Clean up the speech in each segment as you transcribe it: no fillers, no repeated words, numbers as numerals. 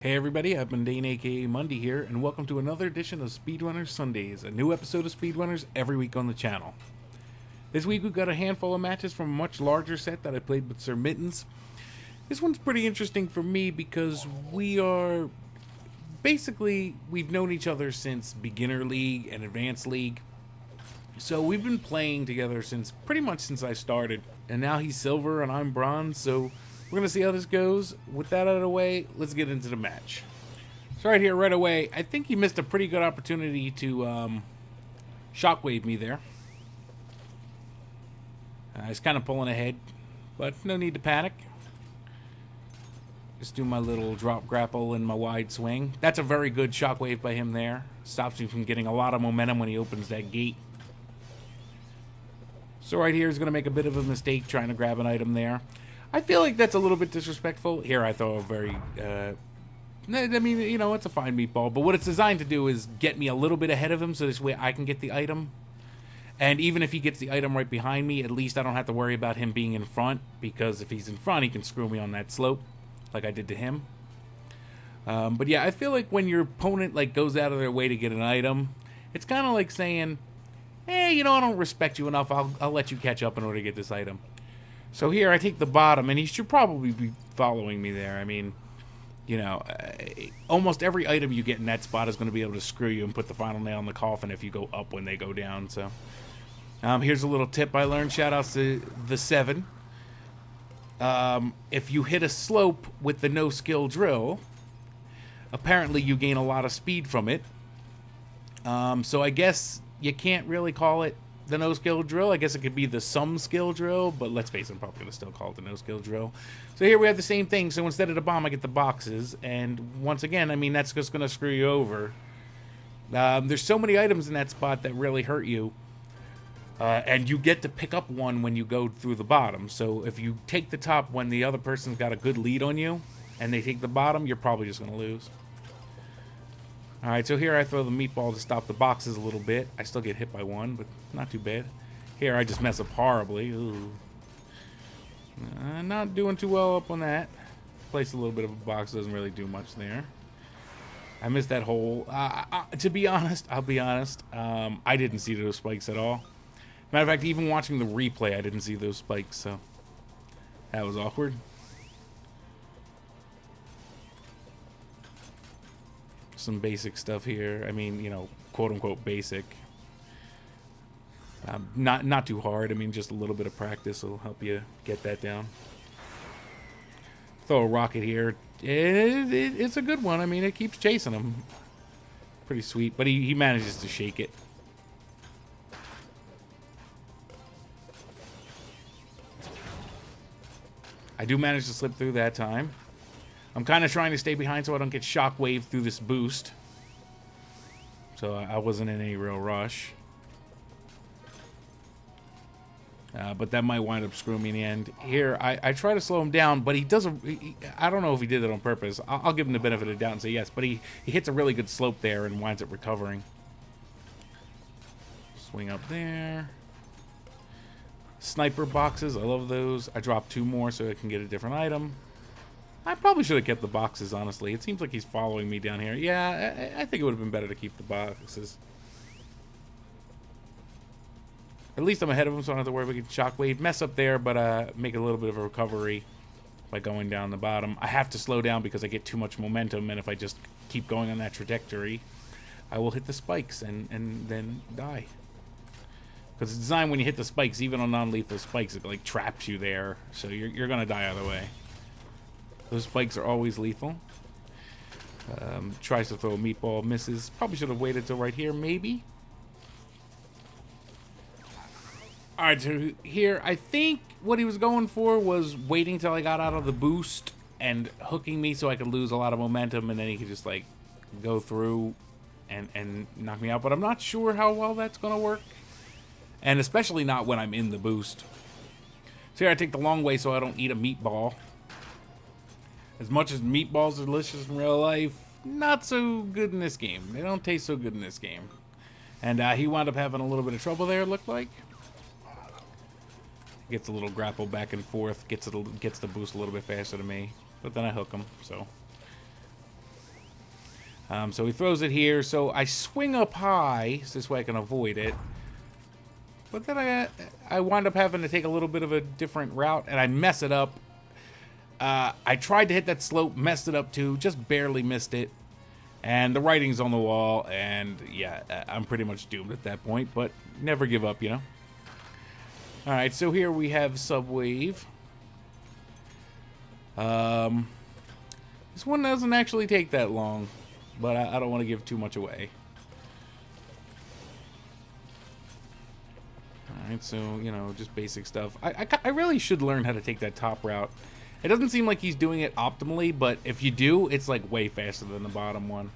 Hey everybody, AbMundane aka Mundy here, and welcome to another edition of Speedrunners Sundays, a new episode of Speedrunners every week on the channel. This week we've got a handful of matches from a much larger set that I played with Sir Mittens. This one's pretty interesting for me because we've known each other since Beginner League and Advanced League. So we've been playing together pretty much since I started, and now he's silver and I'm bronze, so we're going to see how this goes. With that out of the way, let's get into the match. So right here, right away, I think he missed a pretty good opportunity to shockwave me there. He's kind of pulling ahead, but no need to panic. Just do my little drop grapple and my wide swing. That's a very good shockwave by him there. Stops me from getting a lot of momentum when he opens that gate. So right here, he's going to make a bit of a mistake trying to grab an item there. I feel like that's a little bit disrespectful. Here, I throw a very, I mean, you know, it's a fine meatball. But what it's designed to do is get me a little bit ahead of him so this way I can get the item. And even if he gets the item right behind me, at least I don't have to worry about him being in front. Because if he's in front, he can screw me on that slope like I did to him. But yeah, I feel like when your opponent like goes out of their way to get an item, it's kind of like saying, hey, you know, I don't respect you enough. I'll let you catch up in order to get this item. So here I take the bottom, and he should probably be following me there. I mean, you know, almost every item you get in that spot is going to be able to screw you and put the final nail in the coffin if you go up when they go down. So here's a little tip I learned. Shout outs to the 7. If you hit a slope with the no skill drill, apparently you gain a lot of speed from it. So I guess you can't really call it the no skill drill. I guess it could be the some skill drill, but let's face it, I'm probably gonna still call it the no skill drill. So here we have the same thing. So instead of the bomb, I get the boxes, and once again, I mean, that's just gonna screw you over. There's so many items in that spot that really hurt you, and you get to pick up one when you go through the bottom. So if you take the top when the other person's got a good lead on you, and they take the bottom, you're probably just gonna lose. Alright, so here I throw the meatball to stop the boxes a little bit. I still get hit by one, but not too bad. Here I just mess up horribly. Ooh. Not doing too well up on that. Place a little bit of a box, doesn't really do much there. I missed that hole. To be honest, I'll be honest, I didn't see those spikes at all. Matter of fact, even watching the replay, I didn't see those spikes, so that was awkward. Some basic stuff here. I mean, you know, quote-unquote basic. Not too hard. I mean, just a little bit of practice will help you get that down. Throw a rocket here. It's a good one. I mean, it keeps chasing him. Pretty sweet, but he manages to shake it. I do manage to slip through that time. I'm kind of trying to stay behind so I don't get shockwave through this boost. So I wasn't in any real rush. But that might wind up screwing me in the end. Here, I try to slow him down, but he doesn't... I don't know if he did it on purpose. I'll give him the benefit of the doubt and say yes. But he hits a really good slope there and winds up recovering. Swing up there. Sniper boxes, I love those. I dropped 2 more so I can get a different item. I probably should have kept the boxes, honestly. It seems like he's following me down here. Yeah, I think it would have been better to keep the boxes. At least I'm ahead of him, so I don't have to worry about getting shockwave. Mess up there, but make a little bit of a recovery by going down the bottom. I have to slow down because I get too much momentum, and if I just keep going on that trajectory, I will hit the spikes and then die. Because it's designed when you hit the spikes, even on non-lethal spikes, it like traps you there, so you're gonna die either way. Those spikes are always lethal. Tries to throw a meatball, misses. Probably should have waited till right here, maybe. Alright, so here, I think what he was going for was waiting till I got out of the boost and hooking me so I could lose a lot of momentum, and then he could just, like, go through and knock me out. But I'm not sure how well that's going to work. And especially not when I'm in the boost. So here I take the long way so I don't eat a meatball. As much as meatballs are delicious in real life, not so good in this game. They don't taste so good in this game. And he wound up having a little bit of trouble there, it looked like. Gets a little grapple back and forth, gets the boost a little bit faster than me. But then I hook him, so So he throws it here. So I swing up high, so this way I can avoid it. But then I wind up having to take a little bit of a different route, and I mess it up. I tried to hit that slope, messed it up too, just barely missed it. And the writing's on the wall, and yeah, I'm pretty much doomed at that point, but never give up, you know? Alright, so here we have Subwave. This one doesn't actually take that long, but I don't want to give too much away. Alright, so, you know, just basic stuff. I really should learn how to take that top route. It doesn't seem like he's doing it optimally, but if you do, it's like way faster than the bottom one.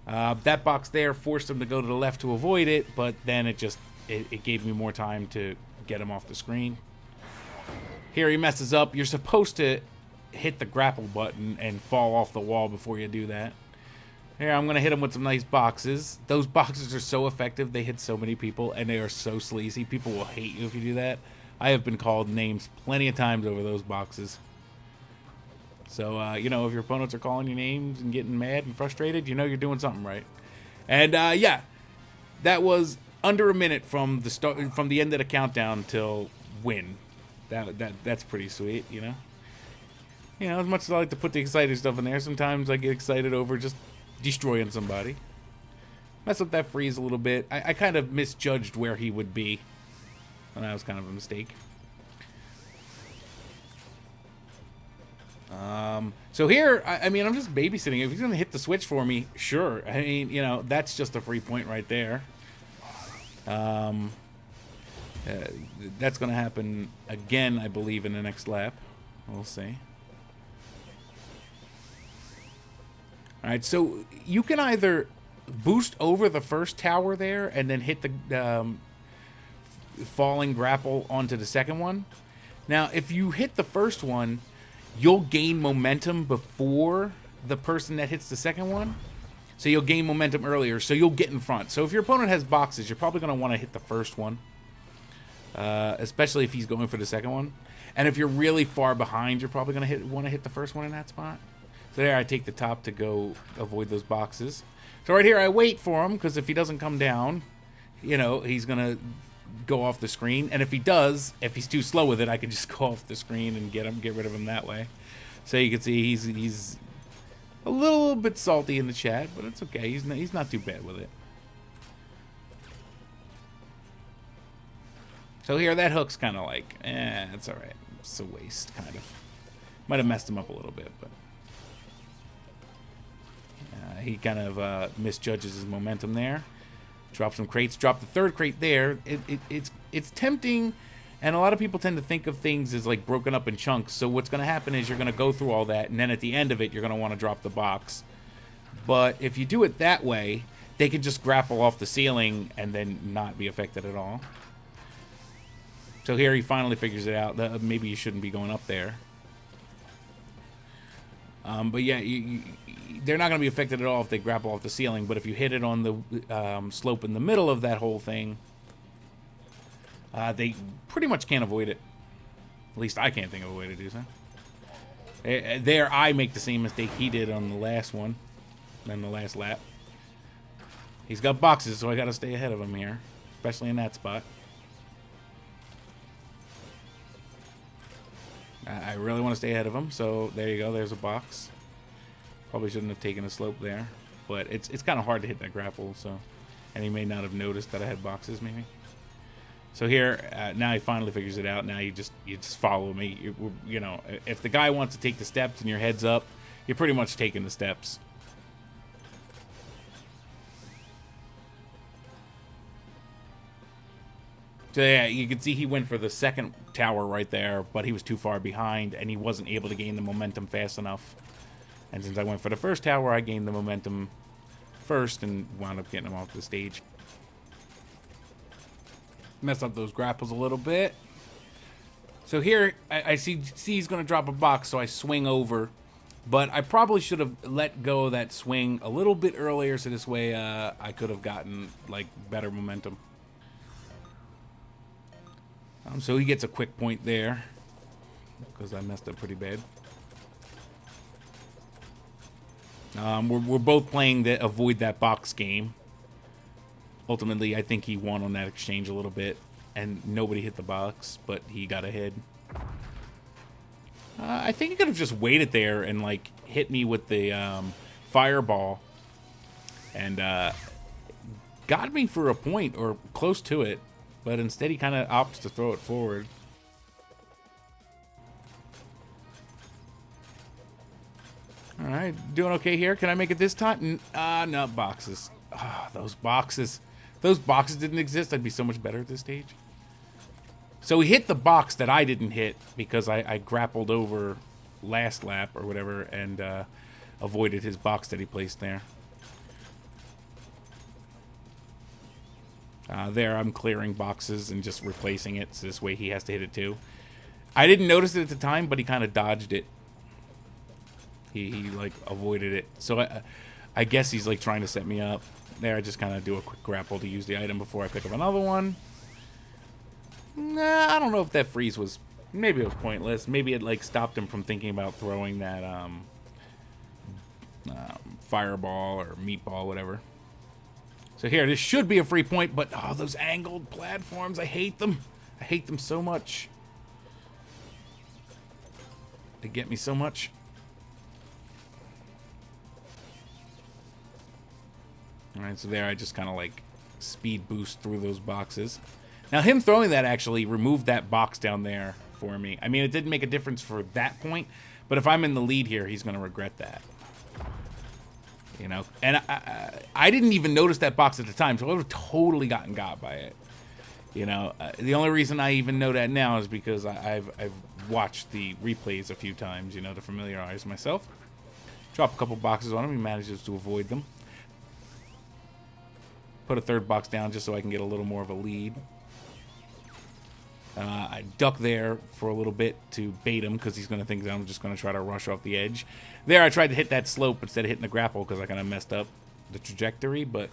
That box there forced him to go to the left to avoid it, but then it gave me more time to get him off the screen. Here he messes up. You're supposed to hit the grapple button and fall off the wall before you do that. Here, I'm going to hit him with some nice boxes. Those boxes are so effective. They hit so many people, and they are so sleazy. People will hate you if you do that. I have been called names plenty of times over those boxes. So, you know, if your opponents are calling you names and getting mad and frustrated, you know you're doing something right. And, yeah, that was under a minute from the start, from the end of the countdown till win. That's pretty sweet, you know? You know, as much as I like to put the exciting stuff in there, sometimes I get excited over just destroying somebody. Mess up that freeze a little bit. I kind of misjudged where he would be. And that was kind of a mistake. So here, I mean, I'm just babysitting. If he's going to hit the switch for me, sure. I mean, you know, that's just a free point right there. That's going to happen again, I believe, in the next lap. We'll see. All right, so you can either boost over the first tower there and then hit the falling grapple onto the second one. Now, if you hit the first one, you'll gain momentum before the person that hits the second one. So you'll gain momentum earlier, so you'll get in front. So if your opponent has boxes, you're probably going to want to hit the first one, especially if he's going for the second one. And if you're really far behind, you're probably going to want to hit the first one in that spot. So there, I take the top to go avoid those boxes. So right here, I wait for him, because if he doesn't come down, you know, he's going to go off the screen. And if he does, if he's too slow with it, I can just go off the screen and get rid of him that way. So you can see he's a little bit salty in the chat, but it's okay. He's not too bad with it. So here, that hook's kind of like, it's all right. It's a waste, kind of. Might have messed him up a little bit, but he kind of misjudges his momentum there. Drop some crates. Drop the third crate there. It's tempting, and a lot of people tend to think of things as like broken up in chunks. So what's going to happen is you're going to go through all that, and then at the end of it, you're going to want to drop the box. But if you do it that way, they can just grapple off the ceiling and then not be affected at all. So here he finally figures it out. Maybe you shouldn't be going up there. But yeah, they're not going to be affected at all if they grapple off the ceiling. But if you hit it on the slope in the middle of that whole thing, they pretty much can't avoid it. At least I can't think of a way to do so. There, I make the same mistake he did on the last one, on the last lap. He's got boxes, so I got to stay ahead of him here, especially in that spot. I really want to stay ahead of him, so there you go. There's a box. Probably shouldn't have taken a slope there, but it's kind of hard to hit that grapple. So, and he may not have noticed that I had boxes, maybe. So here, now he finally figures it out. Now you just follow me. You know, if the guy wants to take the steps and your head's up, you're pretty much taking the steps. So yeah, you can see he went for the second tower right there, but he was too far behind, and he wasn't able to gain the momentum fast enough. And since I went for the first tower, I gained the momentum first and wound up getting him off the stage. Mess up those grapples a little bit. So here, I see he's going to drop a box, so I swing over. But I probably should have let go of that swing a little bit earlier, so this way I could have gotten like better momentum. So he gets a quick point there, because I messed up pretty bad. We're both playing the avoid that box game. Ultimately, I think he won on that exchange a little bit, and nobody hit the box, but he got ahead. I think he could have just waited there and like hit me with the fireball, and got me for a point or close to it, but instead he kind of opts to throw it forward. All right, doing okay here. Can I make it this time? No, boxes. Those boxes. If those boxes didn't exist, I'd be so much better at this stage. So he hit the box that I didn't hit because I grappled over last lap or whatever and avoided his box that he placed there. There, I'm clearing boxes and just replacing it, so this way he has to hit it too. I didn't notice it at the time, but he kind of dodged it. He like avoided it. So I guess he's like trying to set me up. There, I just kind of do a quick grapple to use the item before I pick up another one. Nah, I don't know if that freeze was... Maybe it was pointless. Maybe it like stopped him from thinking about throwing that fireball or meatball, whatever. So here, this should be a free point, but oh, those angled platforms, I hate them. I hate them so much. They get me so much. Alright, so there I just kind of like speed boost through those boxes. Now him throwing that actually removed that box down there for me. I mean, it didn't make a difference for that point, but if I'm in the lead here, he's going to regret that. You know, and I didn't even notice that box at the time, so I would have totally gotten got by it. You know, the only reason I even know that now is because I've watched the replays a few times, you know, to familiarize myself. Drop a couple boxes on him, he manages to avoid them. Put a third box down just so I can get a little more of a lead. I duck there for a little bit to bait him because he's going to think that I'm just going to try to rush off the edge. There I tried to hit that slope instead of hitting the grapple because I kind of messed up the trajectory, but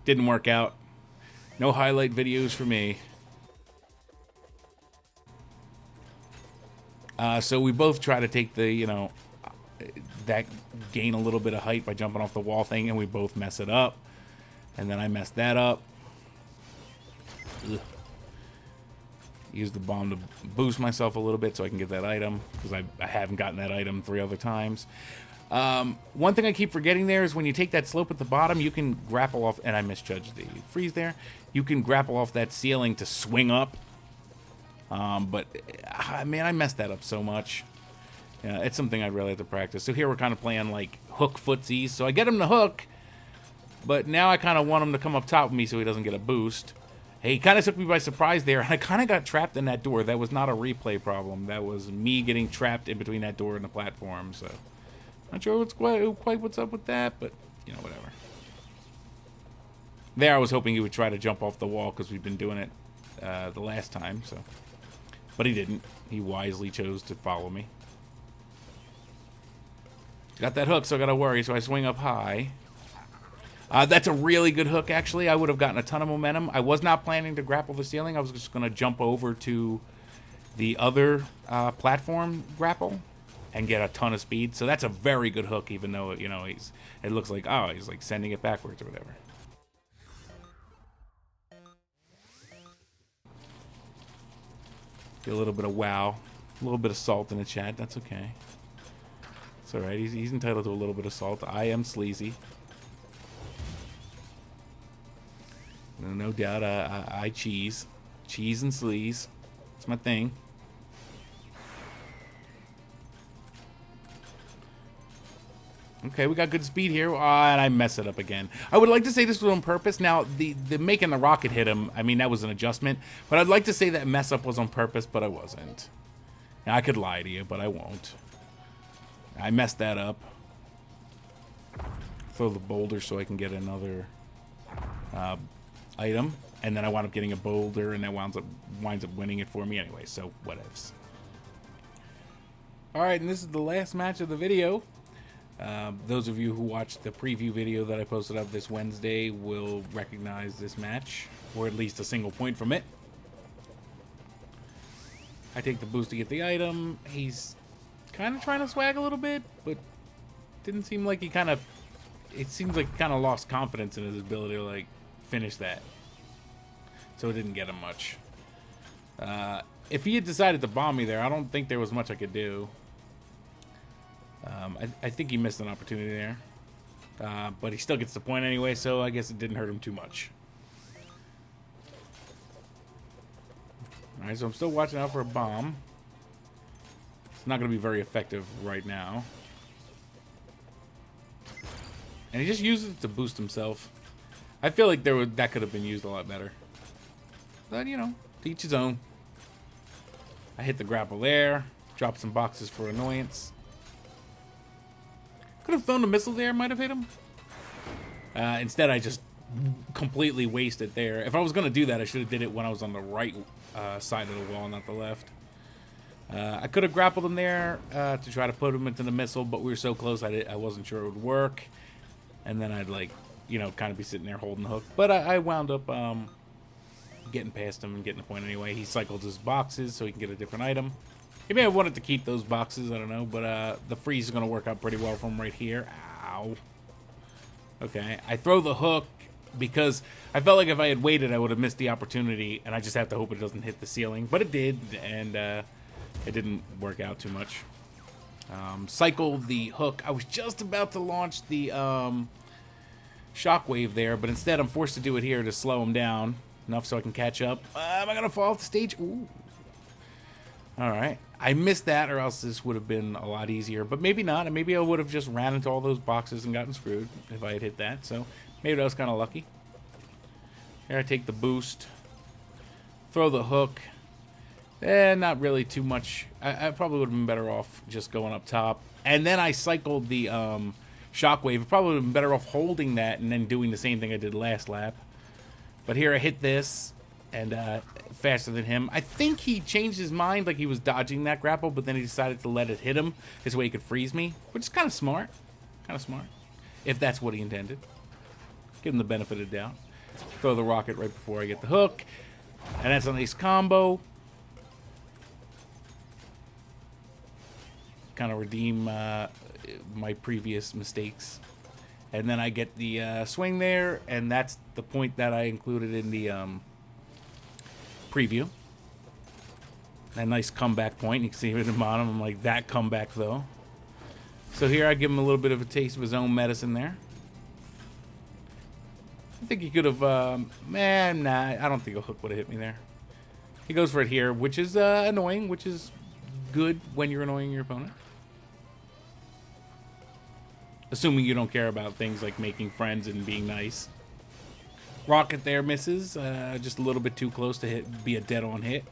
didn't work out. No highlight videos for me. So we both try to take the, you know, that gain a little bit of height by jumping off the wall thing, and we both mess it up. And then I messed that up. Ugh. Use the bomb to boost myself a little bit so I can get that item, because I haven't gotten that item 3 other times. One thing I keep forgetting there is when you take that slope at the bottom, you can grapple off, and I misjudged the freeze there. You can grapple off that ceiling to swing up. But, man, I messed that up so much. Yeah, it's something I'd really have to practice. So here we're kind of playing like hook footsies. So I get him to hook, but now I kind of want him to come up top with me so he doesn't get a boost. He kind of took me by surprise there, and I kind of got trapped in that door. That was not a replay problem. That was me getting trapped in between that door and the platform. So, not sure quite what's up with that, but, you know, whatever. There I was hoping he would try to jump off the wall because we've been doing it the last time. So, but he didn't. He wisely chose to follow me. Got that hook, so I got to worry. So I swing up high. That's a really good hook, actually. I would have gotten a ton of momentum. I was not planning to grapple the ceiling. I was just going to jump over to the other platform grapple and get a ton of speed. So that's a very good hook, even though, you know, it looks like, oh, he's like sending it backwards or whatever. Get a little bit of wow. A little bit of salt in the chat. That's okay. It's all right. He's entitled to a little bit of salt. I am sleazy. No doubt, I cheese. Cheese and sleaze. It's my thing. Okay, we got good speed here. And I mess it up again. I would like to say this was on purpose. Now, the making the rocket hit him, I mean, that was an adjustment. But I'd like to say that mess up was on purpose, but I wasn't. Now, I could lie to you, but I won't. I messed that up. Throw the boulder so I can get another item, and then I wound up getting a boulder, and that winds up winning it for me anyway, so whatevs. Alright, and this is the last match of the video. Those of you who watched the preview video that I posted up this Wednesday will recognize this match, or at least a single point from it. I take the boost to get the item. He's kind of trying to swag a little bit, but didn't seem like he kind of... It seems like he kind of lost confidence in his ability to, like, finish that. So it didn't get him much. If he had decided to bomb me there, I don't think there was much I could do. I think he missed an opportunity there. But he still gets the point anyway, so I guess it didn't hurt him too much. Alright, so I'm still watching out for a bomb. It's not going to be very effective right now. And he just uses it to boost himself. I feel like that could have been used a lot better. But, you know, to each his own. I hit the grapple there. Drop some boxes for annoyance. Could have thrown the missile there. Might have hit him. Instead, I just completely wasted there. If I was going to do that, I should have did it when I was on the right side of the wall, not the left. I could have grappled him there to try to put him into the missile, but we were so close I wasn't sure it would work. And then I'd, like, you know, kind of be sitting there holding the hook. But I wound up getting past him and getting the point anyway. He cycled his boxes so he can get a different item. He may have wanted to keep those boxes, I don't know. But the freeze is going to work out pretty well for him right here. Ow. Okay, I throw the hook because I felt like if I had waited, I would have missed the opportunity. And I just have to hope it doesn't hit the ceiling. But it did, and it didn't work out too much. Cycle the hook. I was just about to launch the shockwave there, but instead I'm forced to do it here to slow him down enough so I can catch up. Am I gonna fall off the stage? Ooh. Alright. I missed that, or else this would have been a lot easier, but maybe not, and maybe I would have just ran into all those boxes and gotten screwed if I had hit that, so maybe that was kind of lucky. Here I take the boost, throw the hook. Not really too much. I probably would have been better off just going up top. And then I cycled the shockwave. Probably would have been better off holding that and then doing the same thing I did last lap. But here I hit this, and faster than him. I think he changed his mind, like he was dodging that grapple, but then he decided to let it hit him. This way he could freeze me, which is kind of smart. Kind of smart. If that's what he intended. Give him the benefit of the doubt. Throw the rocket right before I get the hook. And that's a nice combo. Kind of redeem my previous mistakes. And then I get the swing there, and that's the point that I included in the preview. A nice comeback point. You can see it at the bottom. I'm like, that comeback, though. So here I give him a little bit of a taste of his own medicine there. I think he could have... nah, I don't think a hook would have hit me there. He goes for it here, which is annoying, which is good when you're annoying your opponent. Assuming you don't care about things like making friends and being nice. Rocket there misses. Just a little bit too close to be a dead-on hit.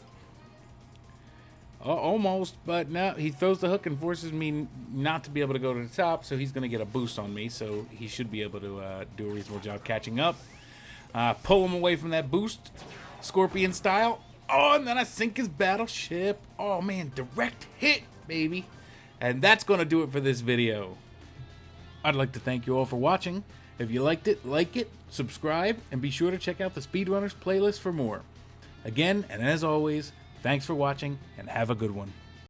Almost, but no. He throws the hook and forces me not to be able to go to the top, so he's going to get a boost on me, so he should be able to do a reasonable job catching up. Pull him away from that boost, Scorpion style. Oh, and then I sink his battleship. Oh, man, direct hit, baby. And that's going to do it for this video. I'd like to thank you all for watching. If you liked it, like it, subscribe, and be sure to check out the Speedrunners playlist for more. Again, and as always, thanks for watching, and have a good one.